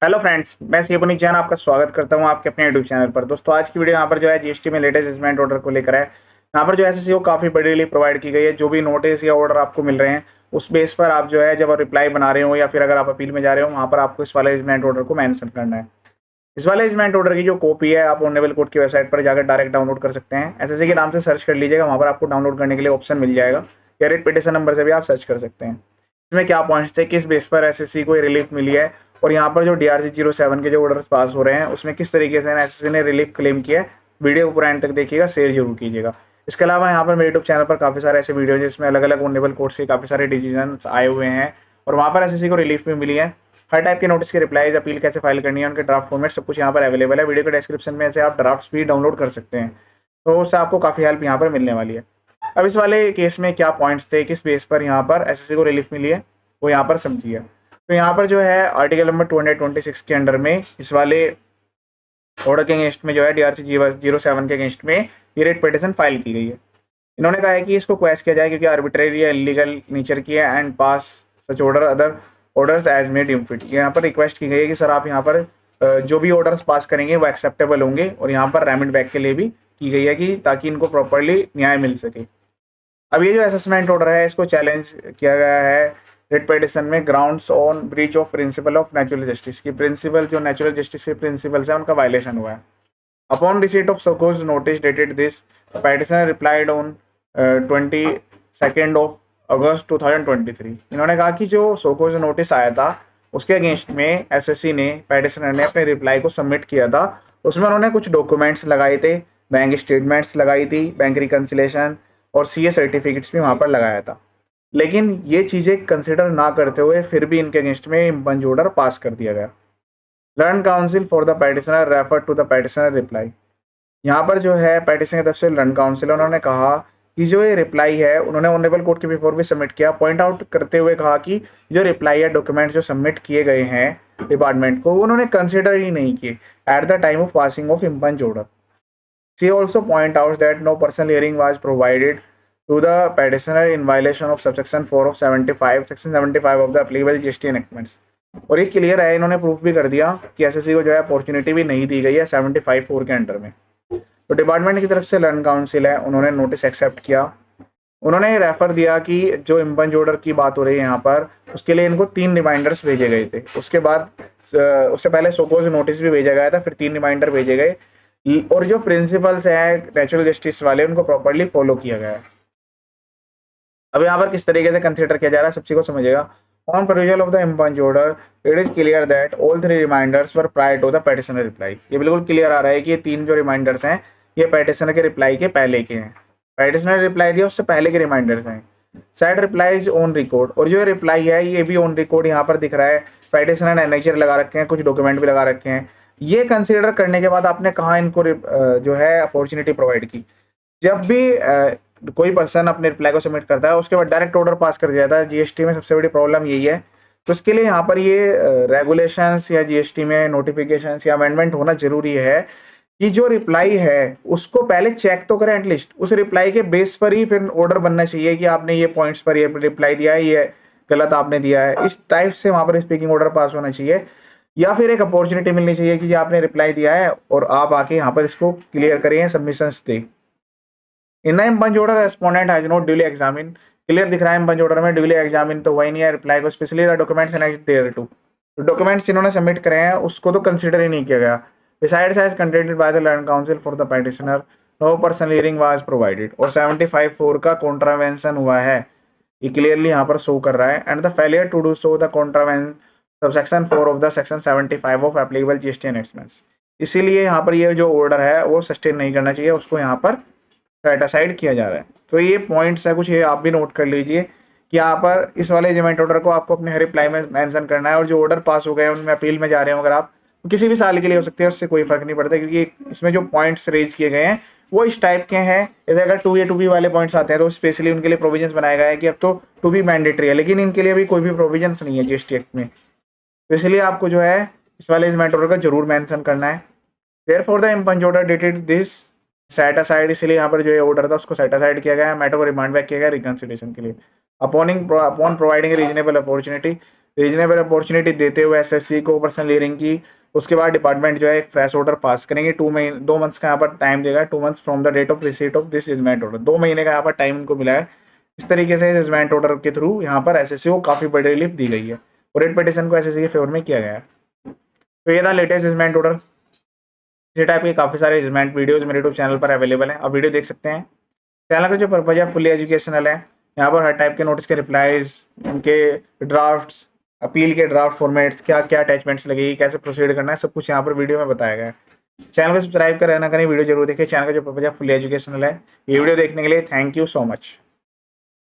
Hello friends, मैं सी पुनीत जैन आपका स्वागत करता हूं आपके अपने यूट्यूब चैनल पर। दोस्तों, आज की वीडियो यहाँ पर जो है जीएसटी में लेटेस्ट जजमेंट ऑर्डर को लेकर है। यहाँ पर जो एसएससी को काफ़ी बड़ी प्रोवाइड की गई है। जो भी नोटिस या ऑर्डर आपको मिल रहे हैं उस बेस पर आप जो है जब रिप्लाई बना रहे हो या फिर अगर आप अपील में जा रहे हो वहाँ पर आपको इस वाले जजमेंट ऑर्डर को मेंशन करना है। इस वाले जजमेंट ऑर्डर की जो कॉपी है आप ऑनरेबल कोर्ट की वेबसाइट पर जाकर डायरेक्ट डाउनलोड कर सकते हैं। एसएससी के नाम से सर्च कर लीजिएगा, वहाँ पर आपको डाउनलोड करने के लिए ऑप्शन मिल जाएगा या रेट पिटिशन नंबर से भी आप सर्च कर सकते हैं। इसमें क्या पॉइंट्स थे, किस बेस पर एसएससी को रिलीफ मिली है और यहाँ पर जो DRC 07 के जो ऑर्डर्स पास हो रहे हैं उसमें किस तरीके से एसएससी ने रिलीफ क्लेम किया है। वीडियो को पूरा एंड तक देखिएगा, शेयर जरूर कीजिएगा। इसके अलावा यहाँ पर मेरे यूट्यूब चैनल पर काफ़ी सारे ऐसे वीडियो जिसमें अलग अलग ऑनरेबल कोर्ट से काफ़ी सारे डिसीजन आए हुए हैं और वहाँ पर एसएससी को रिलीफ भी मिली है। हर टाइप के नोटिस के रिप्लाईज, अपील कैसे फाइल करनी है, उनके ड्राफ्ट फॉर्मेट सब कुछ यहाँ पर अवेलेबल है। वीडियो के डिस्क्रिप्शन में से आप ड्राफ्ट्स भी डाउनलोड कर सकते हैं, तो उससे आपको काफ़ी हेल्प यहाँ पर मिलने वाली है। अब इस वाले केस में क्या पॉइंट्स थे, किस बेस पर यहाँ पर एसएससी को रिलीफ मिली है, वो यहाँ पर समझिए। तो यहाँ पर जो है आर्टिकल नंबर 226 के अंडर में इस वाले ऑर्डर के अगेंस्ट में जो है DRC 07 के अगेंस्ट में ये रेट पिटिशन फाइल की गई है। इन्होंने कहा है कि इसको क्वेश्चन किया जाए क्योंकि आर्बिट्रेरी या इलीगल नेचर की है and pass such order other orders as may deem fit. यहाँ पर रिक्वेस्ट की गई है कि सर आप यहाँ पर जो भी ऑर्डर्स पास करेंगे वो एक्सेप्टेबल होंगे और यहाँ पर रेमेंड बैक के लिए भी की गई है कि ताकि इनको प्रॉपरली न्याय मिल सके। अब ये जो असेसमेंट ऑर्डर है इसको चैलेंज किया गया है रिट पिटिशन में grounds on breach of principle of natural justice की प्रिंसिपल जो नेचुरल जस्टिस के प्रिंसिपल्स है उनका वायलेशन हुआ है। अपॉन रिसीट ऑफ सकोज notice dated this petitioner replied on 22 of August 2023। इन्होंने कहा कि जो सोकोज नोटिस आया था उसके अगेंस्ट में एसएससी ने पिटिशनर ने अपने रिप्लाई को सबमिट किया था। उसमें उन्होंने कुछ डॉक्यूमेंट्स लगाए थे, बैंक स्टेटमेंट्स लगाई थी, बैंक रिकन्सिलेशन और सीए सर्टिफिकेट्स भी वहाँ पर लगाया था। लेकिन ये चीज़ें कंसिडर ना करते हुए फिर भी इनके अगेंस्ट में इम्पंज ऑर्डर पास कर दिया गया। Learned counsel for the petitioner refer to the petitioner reply. यहाँ पर जो है पिटिशन की तरफ से लर्न काउंसिल उन्होंने कहा कि जो ये रिप्लाई है उन्होंने ऑनरेबल कोर्ट के बिफोर भी सबमिट किया। पॉइंट आउट करते हुए कहा कि जो रिप्लाई या डॉक्यूमेंट जो सबमिट किए गए हैं डिपार्टमेंट को उन्होंने कंसिडर ही नहीं किए at the time of passing of impugned order. She also point out that no personal hearing was provided to the petitioner in violation of subsection 4 of 75 section 75 of the applicable GST enactments। और ये clear है, इन्होंने proof भी कर दिया कि SSC को जो है अपॉर्चुनिटी भी नहीं दी गई है 75(4) के अंडर में। तो डिपार्टमेंट की तरफ से लर्न काउंसिल है उन्होंने नोटिस एक्सेप्ट किया। उन्होंने रेफर दिया कि जो इम्पंज ऑर्डर की बात हो रही है यहाँ पर उसके लिए इनको 3 रिमाइंडर्स भेजे गए थे। उसके बाद उससे पहले सोकोज नोटिस भी भेजा गया था, फिर 3 रिमाइंडर भेजे गए और जो प्रिंसिपल्स हैं नेचुरल जस्टिस वाले उनको प्रॉपरली फॉलो किया गया है। अब यहाँ पर किस तरीके से कंसीडर किया जा रहा है सब चीज़ को समझिएगा। On provision of the impugned order it is clear that all 3 reminders were prior to the petitioner reply. ये बिल्कुल क्लियर आ रहा है कि ये 3 जो रिमाइंडर्स हैं ये पिटिशनर के रिप्लाई के पहले के हैं। पिटिशनर रिप्लाई दिया उससे पहले के रिमाइंडर्स हैं। सेट रिप्लाईज ऑन रिकॉर्ड, और जो रिप्लाई है ये भी ऑन रिकॉर्ड यहाँ पर दिख रहा है। पिटिशनर ने एनेक्चर लगा रखे हैं, कुछ डॉक्यूमेंट भी लगा रखे हैं। ये कंसिडर करने के बाद आपने कहाँ इनको जो है अपॉर्चुनिटी प्रोवाइड की। जब भी कोई पर्सन अपने रिप्लाई को सबमिट करता है उसके बाद डायरेक्ट ऑर्डर पास कर दिया जाता है। जीएसटी में सबसे बड़ी प्रॉब्लम यही है। तो उसके लिए यहाँ पर ये रेगुलेशंस या जीएसटी में नोटिफिकेशंस या अमेंडमेंट होना जरूरी है कि जो रिप्लाई है उसको पहले चेक तो करें एटलीस्ट। उस रिप्लाई के बेस पर ही फिर ऑर्डर बनना चाहिए कि आपने ये पॉइंट्स पर ये रिप्लाई दिया है, ये गलत आपने दिया है। इस टाइप से वहाँ पर स्पीकिंग ऑर्डर पास होना चाहिए या फिर एक अपॉर्चुनिटी मिलनी चाहिए कि आपने रिप्लाई दिया है और आप आके यहाँ पर इसको क्लियर करें, सबमिशंस दें। In the impugned order respondent has not duly examine, clear दिख रहा है इम्पंज ऑर्डर में ड्यूली एग्जामिन तो वही नहीं है रिप्लाई को, specially the documents annexed thereto. तो डॉक्यूमेंट्स जिन्होंने सबमिट करे हैं उसको तो कंसीडर ही नहीं किया गया। Besides as contended by the learned counsel for the petitioner no personal hearing was provided और 75(4) का कॉन्ट्रावेंशन हुआ है, ये क्लियरली यहाँ पर शो कर रहा है। And the failure to do so the contravention subsection 4 of the section 75 of applicable GST enactments. इसीलिए यहाँ पर ये जो ऑर्डर है वो सस्टेन नहीं करना चाहिए, उसको यहाँ पर सेट असाइड किया जा रहा है। तो ये पॉइंट्स है कुछ, ये आप भी नोट कर लीजिए कि यहाँ पर इस वाले जजमेंट ऑर्डर को आपको अपने हर रिप्लाई में मेंशन करना है। और जो ऑर्डर पास हो गए उनमें अपील में जा रहे हो अगर आप, तो किसी भी साल के लिए हो सकते हैं, उससे कोई फर्क नहीं पड़ता क्योंकि इसमें जो पॉइंट्स रेज किए गए हैं वो इस टाइप के हैं। जैसे अगर 2A 2B वाले पॉइंट्स आते हैं तो स्पेशली उनके लिए प्रोविजंस बनाया गया है कि अब तो 2B मैंडेटरी है, लेकिन इनके लिए भी कोई भी प्रोविजंस नहीं है जीएसटी एक्ट में। तो इसलिए आपको जो है इस वाले जजमेंट ऑर्डर का जरूर मेंशन करना है। Therefore the impugned order dated this set aside, इसलिए यहाँ पर जो ये ऑर्डर था उसको सेट असाइड किया गया है, मैटर को रिमांड बैक किया गया रिकंसिडरेशन के लिए। Upon providing reasonable opportunity reasonable opportunity देते हुए एसएससी को पर्सनल हियरिंग की। उसके बाद डिपार्टमेंट जो है एक फ्रेश ऑर्डर पास करेंगे। 2 मंथ्स का यहाँ पर टाइम देगा, 2 months from the date of receipt of this judgment order. 2 महीने का यहाँ पर टाइम उनको मिला है। इस तरीके से जजमेंट ऑर्डर के थ्रू यहाँ पर एसएससी को काफ़ी बड़ी रिलीफ दी गई है और रेट पिटिशन को एसएससी के फेवर में किया गया है। तो ये था लेटेस्ट जजमेंट ऑर्डर। इसी टाइप के काफ़ी सारे जजमेंट वीडियोज़ मेरे यूट्यूब चैनल पर अवेलेबल हैं, आप वीडियो देख सकते हैं। चैनल का जो पर्पज है फुली एजुकेशनल है। यहाँ पर हर टाइप के नोटिस के रिप्लाईज, उनके ड्राफ्ट्स, अपील के ड्राफ्ट फॉर्मेट्स, क्या क्या अटैचमेंट्स लगेगी, कैसे प्रोसीड करना है, सब कुछ यहाँ पर वीडियो में बताया गया है। चैनल को सब्सक्राइब कर रहना करें, वीडियो जरूर देखिए। चैनल का जो पर्पज है फुली एजुकेशनल है। ये वीडियो देखने के लिए थैंक यू सो मच।